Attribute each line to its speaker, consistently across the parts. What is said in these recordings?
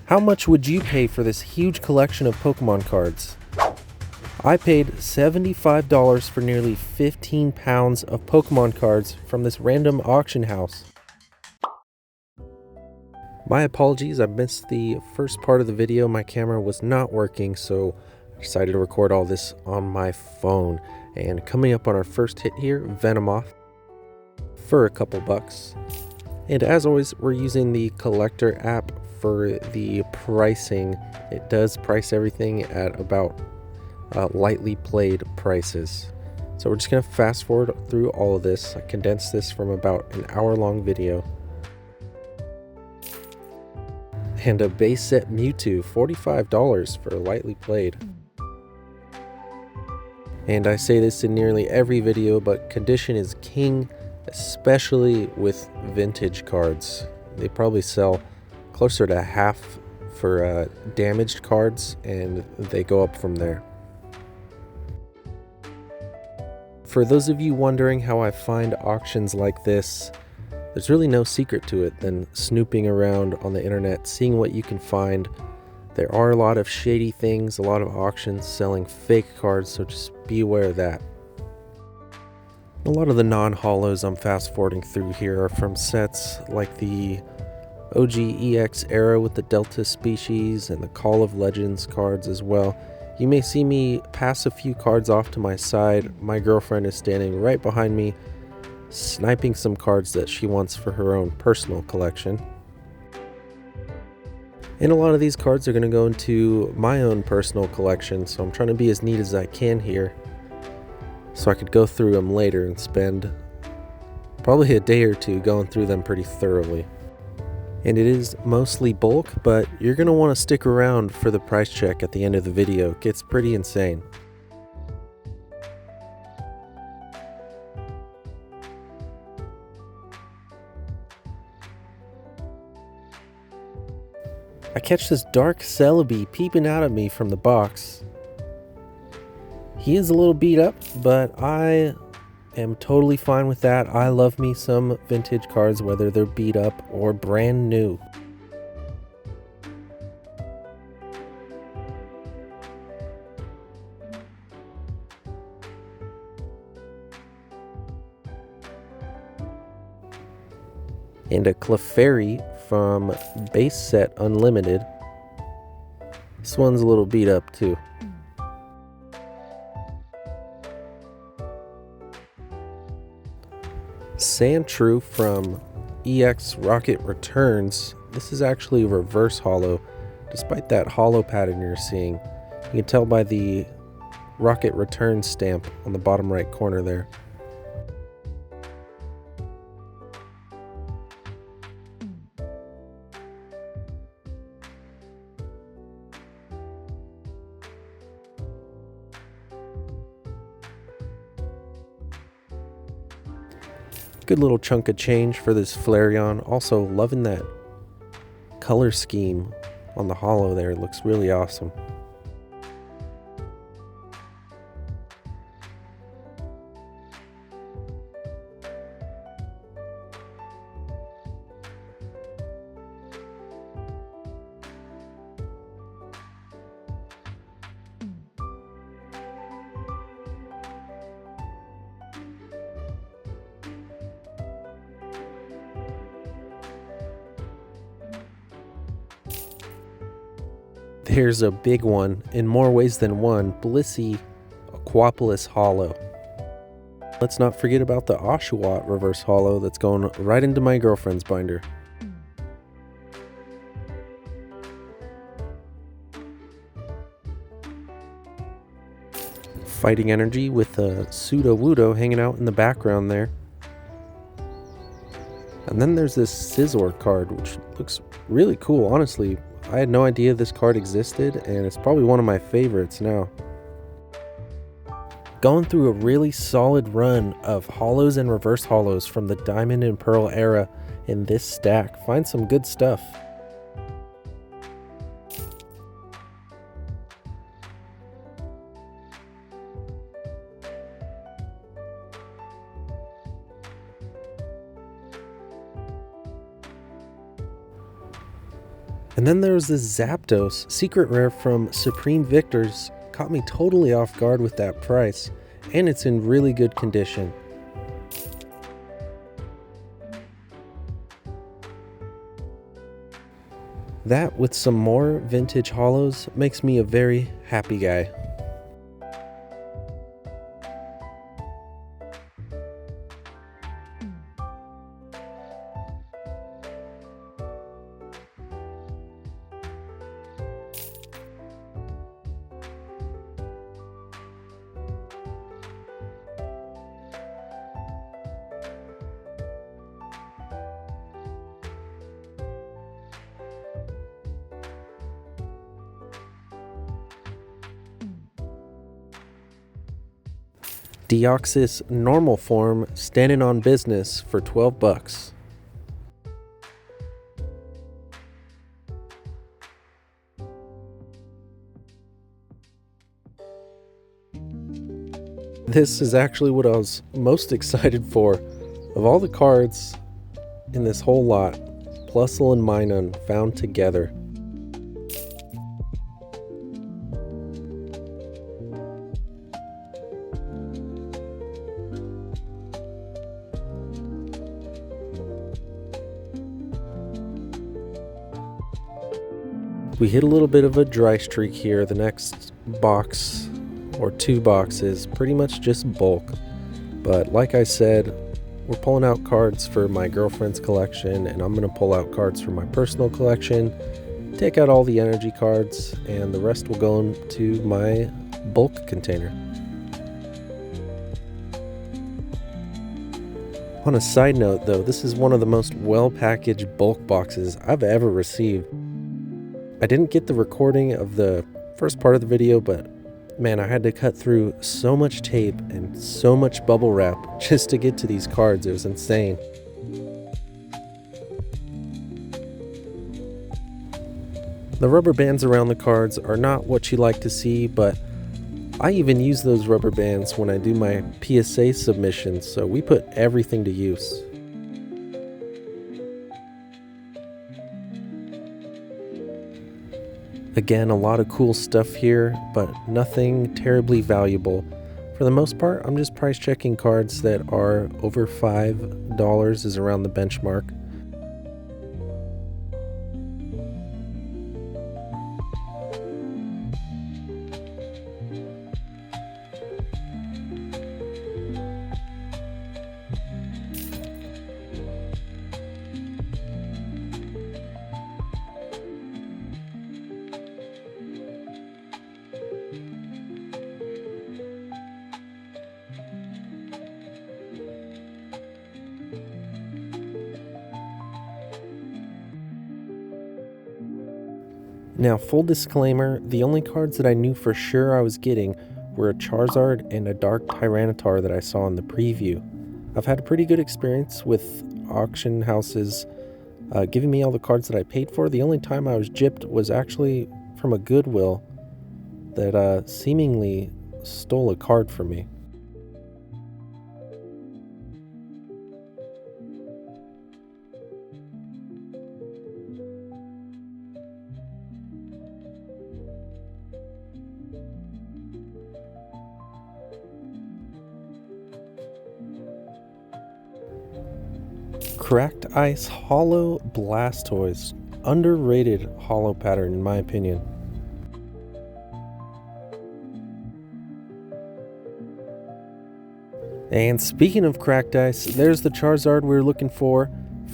Speaker 1: How much would you pay for this huge collection of Pokemon cards? I paid $75 for nearly 15 pounds of Pokemon cards from this random auction house. My apologies, I missed the first part of the video. My camera was not working, so I decided to record all this on my phone. And coming up on our first hit here, Venomoth, for a couple bucks. And as always, we're using the collector app for the pricing. It does price everything at about lightly played prices. So we're just going to fast forward through all of this. I condensed this from about an hour-long video. And a base set Mewtwo, $45 for lightly played. And I say this in nearly every video, but condition is king, especially with vintage cards. They probably sell closer to half for damaged cards, and they go up from there. For those of you wondering how I find auctions like this, there's really no secret to it than snooping around on the internet, seeing what you can find. There are a lot of shady things, a lot of auctions selling fake cards, so just be aware of that. A lot of the non-holos I'm fast forwarding through here are from sets like the OG EX era with the Delta species and the Call of Legends cards as well. You may see me pass a few cards off to my side. My girlfriend is standing right behind me, sniping some cards that she wants for her own personal collection. And a lot of these cards are going to go into my own personal collection, so I'm trying to be as neat as I can here, so I could go through them later and spend probably a day or two going through them pretty thoroughly. And it is mostly bulk, but you're going to want to stick around for the price check at the end of the video. It gets pretty insane. I catch this dark Celebi peeping out at me from the box. He is a little beat up, but I am totally fine with that. I love me some vintage cards, whether they're beat up or brand new. And a Clefairy from Base Set Unlimited. This one's a little beat up too. Sandshrew from EX Rocket Returns. This is actually a reverse holo, despite that holo pattern you're seeing. You can tell by the Rocket Return stamp on the bottom right corner there. Good little chunk of change for this Flareon. Also loving that color scheme on the holo there. It looks really awesome. There's a big one, in more ways than one, Blissey Aquapolis Holo. Let's not forget about the Oshawott reverse holo that's going right into my girlfriend's binder. Fighting Energy with a Sudowoodo hanging out in the background there. And then there's this Scizor card, which looks really cool, honestly. I had no idea this card existed, and it's probably one of my favorites now. Going through a really solid run of holos and reverse holos from the Diamond and Pearl era in this stack. Find some good stuff. And then there was this Zapdos secret rare from Supreme Victors. Caught me totally off guard with that price, and it's in really good condition. That with some more vintage holos makes me a very happy guy. Deoxys normal form standing on business for 12 bucks. This is actually what I was most excited for. Of all the cards in this whole lot, Plusle and Minun found together. We hit a little bit of a dry streak here. The next box or 2 boxes pretty much just bulk, but like I said, we're pulling out cards for my girlfriend's collection, and I'm gonna pull out cards for my personal collection, take out all the energy cards, and the rest will go into my bulk container. On a side note though, this is one of the most well-packaged bulk boxes I've ever received. I didn't get the recording of the first part of the video, but man, I had to cut through so much tape and so much bubble wrap just to get to these cards. It was insane. The rubber bands around the cards are not what you like to see, but I even use those rubber bands when I do my PSA submissions, so we put everything to use. Again, a lot of cool stuff here, but nothing terribly valuable. For the most part, I'm just price checking cards that are over $5 is around the benchmark. Now, full disclaimer, the only cards that I knew for sure I was getting were a Charizard and a Dark Tyranitar that I saw in the preview. I've had a pretty good experience with auction houses giving me all the cards that I paid for. The only time I was gypped was actually from a Goodwill that seemingly stole a card from me. Cracked Ice Holo Blastoise. Underrated holo pattern in my opinion. And speaking of Cracked Ice, there's the Charizard we were looking for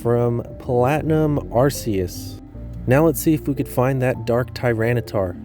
Speaker 1: from Platinum Arceus. Now let's see if we could find that Dark Tyranitar.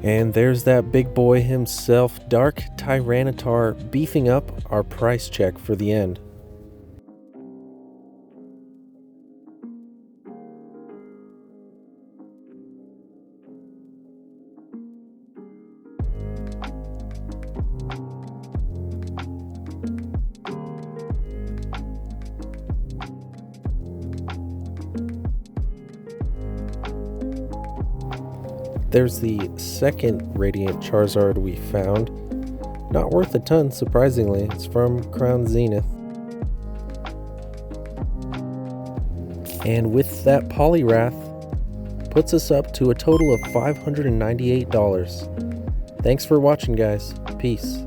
Speaker 1: And there's that big boy himself, Dark Tyranitar, beefing up our price check for the end. There's the second Radiant Charizard we found. Not worth a ton, surprisingly. It's from Crown Zenith. And with that Poliwrath, puts us up to a total of $598. Thanks for watching, guys. Peace.